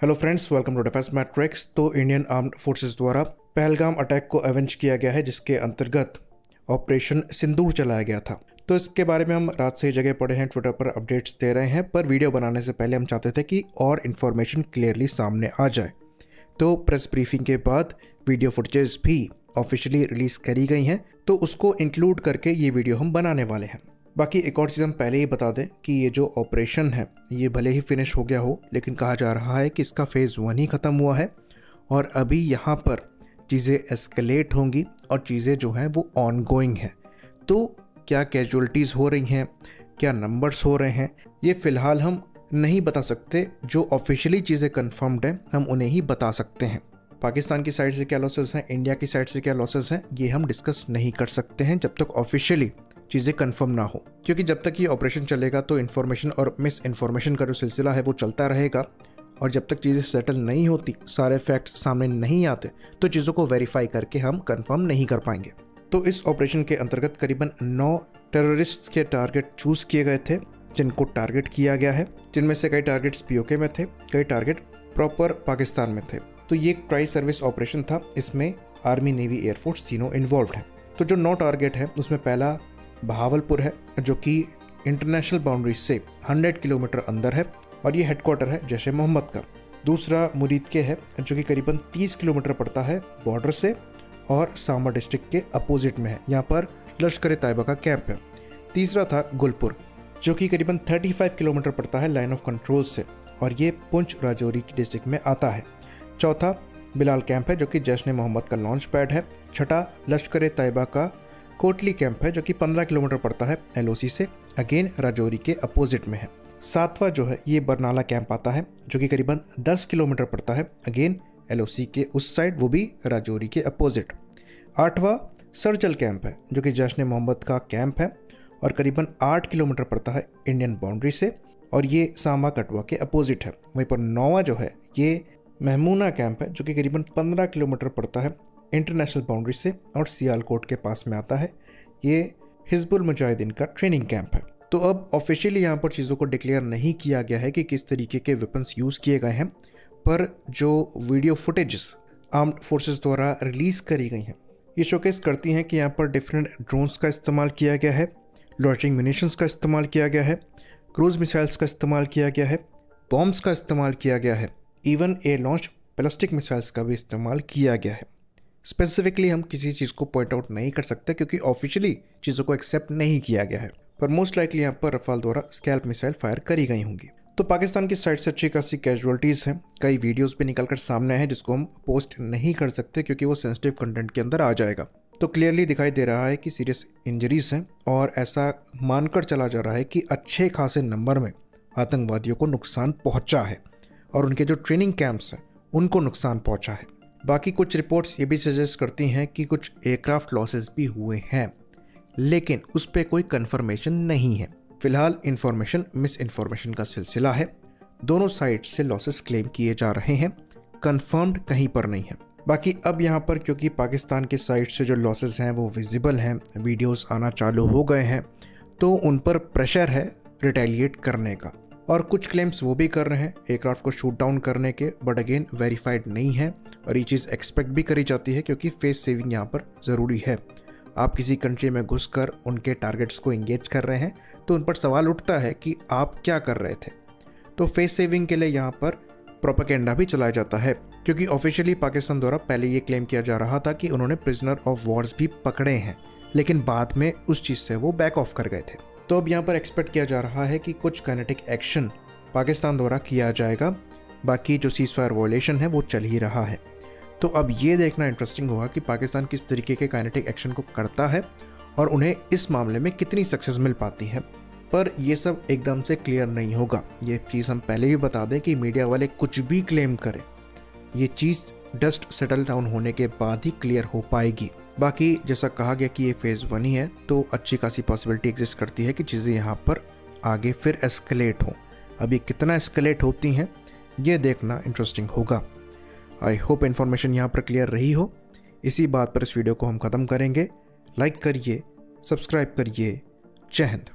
Hello friends, welcome to defence matrix. तो Indian armed forces द्वारा Pahalgam attack को avenge किया गया है, जिसके अंतर्गत ऑपरेशन सिंदूर चलाया गया था। तो इसके बारे में हम रात से ही जगह पड़े हैं, ट्विटर पर अपडेट्स दे रहे हैं, पर वीडियो बनाने से पहले हम चाहते थे कि और इन्फॉर्मेशन क्लियरली सामने आ जाए। तो प्रेस ब्रीफिंग के बाद वीडियो फुटेजेस भी ऑफिशियली रिलीज करी गई हैं, तो उसको इंक्लूड करके ये वीडियो हम बनाने वाले हैं। बाकी एक और चीज़ हम पहले ही बता दें कि ये जो ऑपरेशन है ये भले ही फिनिश हो गया हो, लेकिन कहा जा रहा है कि इसका फेज़ 1 ही ख़त्म हुआ है और अभी यहाँ पर चीज़ें एस्केलेट होंगी और चीज़ें जो हैं वो ऑनगोइंग हैं। तो क्या कैजुअलिटीज़ हो रही हैं, क्या नंबर्स हो रहे हैं, ये फ़िलहाल हम नहीं बता सकते। जो ऑफिशियली चीज़ें कन्फर्म्ड हैं हम उन्हें ही बता सकते हैं। पाकिस्तान की साइड से क्या लॉसेस हैं, इंडिया की साइड से क्या लॉसेस हैं, ये हम डिस्कस नहीं कर सकते हैं जब तक ऑफिशियली चीज़ें कंफर्म ना हो, क्योंकि जब तक ये ऑपरेशन चलेगा तो इन्फॉर्मेशन और मिस इन्फॉर्मेशन का जो सिलसिला है वो चलता रहेगा। और जब तक चीज़ें सेटल नहीं होती, सारे फैक्ट्स सामने नहीं आते, तो चीज़ों को वेरीफाई करके हम कंफर्म नहीं कर पाएंगे। तो इस ऑपरेशन के अंतर्गत करीबन 9 टेररिस्ट के टारगेट चूज़ किए गए थे, जिनको टारगेट किया गया है, जिनमें से कई टारगेट्स पीओके में थे, कई टारगेट प्रॉपर पाकिस्तान में थे। तो ये एक ट्राई सर्विस ऑपरेशन था, इसमें आर्मी, नेवी, एयरफोर्स तीनों इन्वॉल्व हैं। तो जो 9 टारगेट है उसमें पहला बहावलपुर है, जो कि इंटरनेशनल बाउंड्री से 100 किलोमीटर अंदर है और ये हेडक्वार्टर है जैश ए मोहम्मद का। दूसरा मुरीद के है, जो कि करीबन 30 किलोमीटर पड़ता है बॉर्डर से और सांबा डिस्ट्रिक्ट के अपोजिट में है। यहाँ पर लश्कर ए तैयबा का कैंप है। तीसरा था गुलपुर, जो कि करीबन 35 किलोमीटर पड़ता है लाइन ऑफ कंट्रोल से और ये पुंछ राजौरी की डिस्ट्रिक्ट में आता है। चौथा बिलाल कैंप है, जो कि जैश ए मोहम्मद का लॉन्च पैड है। छठा लश्कर ए तैयबा का कोटली कैंप है, जो कि 15 किलोमीटर पड़ता है एलओसी से, अगेन राजौरी के अपोजिट में है। सातवां जो है ये बरनाला कैंप आता है, जो कि करीबन 10 किलोमीटर पड़ता है, अगेन एलओसी के उस साइड, वो भी राजौरी के अपोजिट। आठवां सरचल कैंप है, जो कि जैश ए मोहम्मद का कैंप है और करीबन 8 किलोमीटर पड़ता है इंडियन बाउंड्री से और ये सांबा कटवा के अपोजिट है। वहीं पर 9वां जो है ये महमूना कैंप है, जो कि करीबन 15 किलोमीटर पड़ता है इंटरनेशनल बाउंड्री से और सियालकोट के पास में आता है। ये हिजबुल मुजाहिदीन का ट्रेनिंग कैंप है। तो अब ऑफिशियली यहाँ पर चीज़ों को डिक्लेयर नहीं किया गया है कि किस तरीके के वेपन्स यूज़ किए गए हैं, पर जो वीडियो फुटेजेस आर्म्ड फोर्सेस द्वारा रिलीज़ करी गई हैं ये शोकेस करती हैं कि यहाँ पर डिफरेंट ड्रोन्स का इस्तेमाल किया गया है, लॉन्चिंग म्यूनिशंस का इस्तेमाल किया गया है, क्रूज मिसाइल्स का इस्तेमाल किया गया है, बॉम्ब्स का इस्तेमाल किया गया है, even air launch ballistic missiles का भी इस्तेमाल किया गया है। स्पेसिफिकली हम किसी चीज़ को पॉइंट आउट नहीं कर सकते क्योंकि ऑफिशियली चीज़ों को एक्सेप्ट नहीं किया गया है, पर मोस्ट लाइकली यहाँ पर रफाल द्वारा स्कैल्प मिसाइल फायर करी गई होंगी। तो पाकिस्तान की साइड से अच्छी खासी कैजुअलिटीज़ हैं, कई वीडियोस भी निकल कर सामने हैं जिसको हम पोस्ट नहीं कर सकते क्योंकि वो सेंसिटिव कंटेंट के अंदर आ जाएगा। तो क्लियरली दिखाई दे रहा है कि सीरियस इंजरीज हैं और ऐसा मानकर चला जा रहा है कि अच्छे खासे नंबर में आतंकवादियों को नुकसान पहुँचा है और उनके जो ट्रेनिंग कैंप्स हैं उनको नुकसान पहुँचा है। बाकी कुछ रिपोर्ट्स ये भी सजेस्ट करती हैं कि कुछ एयरक्राफ्ट लॉसेस भी हुए हैं, लेकिन उस पर कोई कंफर्मेशन नहीं है। फिलहाल इंफॉर्मेशन मिस इन्फॉर्मेशन का सिलसिला है। दोनों साइड से लॉसेस क्लेम किए जा रहे हैं, कंफर्म्ड कहीं पर नहीं है। बाकी अब यहाँ पर क्योंकि पाकिस्तान के साइड से जो लॉसेस हैं वो विजिबल हैं, वीडियोस आना चालू हो गए हैं, तो उन पर प्रेशर है रिटेलिएट करने का। और कुछ क्लेम्स वो भी कर रहे हैं एयरक्राफ्ट को शूट डाउन करने के, बट अगेन वेरीफाइड नहीं है और ये चीज़ एक्सपेक्ट भी करी जाती है क्योंकि फेस सेविंग यहाँ पर ज़रूरी है। आप किसी कंट्री में घुसकर उनके टारगेट्स को इंगेज कर रहे हैं तो उन पर सवाल उठता है कि आप क्या कर रहे थे। तो फेस सेविंग के लिए यहाँ पर प्रोपेगेंडा भी चलाया जाता है, क्योंकि ऑफिशियली पाकिस्तान द्वारा पहले ये क्लेम किया जा रहा था कि उन्होंने प्रिजनर ऑफ वॉर्स भी पकड़े हैं, लेकिन बाद में उस चीज़ से वो बैक ऑफ कर गए थे। तो अब यहाँ पर एक्सपेक्ट किया जा रहा है कि कुछ काइनेटिक एक्शन पाकिस्तान द्वारा किया जाएगा। बाकी जो सीज़फायर वॉयलेशन है वो चल ही रहा है। तो अब ये देखना इंटरेस्टिंग होगा कि पाकिस्तान किस तरीके के काइनेटिक एक्शन को करता है और उन्हें इस मामले में कितनी सक्सेस मिल पाती है। पर ये सब एकदम से क्लियर नहीं होगा। ये चीज़ हम पहले भी बता दें कि मीडिया वाले कुछ भी क्लेम करें, ये चीज़ डस्ट सेटल डाउन होने के बाद ही क्लियर हो पाएगी। बाकी जैसा कहा गया कि ये फेज़ 1 ही है, तो अच्छी खासी पॉसिबिलिटी एग्जिस्ट करती है कि चीज़ें यहाँ पर आगे फिर एस्केलेट हों। अभी कितना एस्केलेट होती हैं ये देखना इंटरेस्टिंग होगा। आई होप इन्फॉर्मेशन यहाँ पर क्लियर रही हो। इसी बात पर इस वीडियो को हम ख़त्म करेंगे। लाइक करिए, सब्सक्राइब करिए। जय हिंद।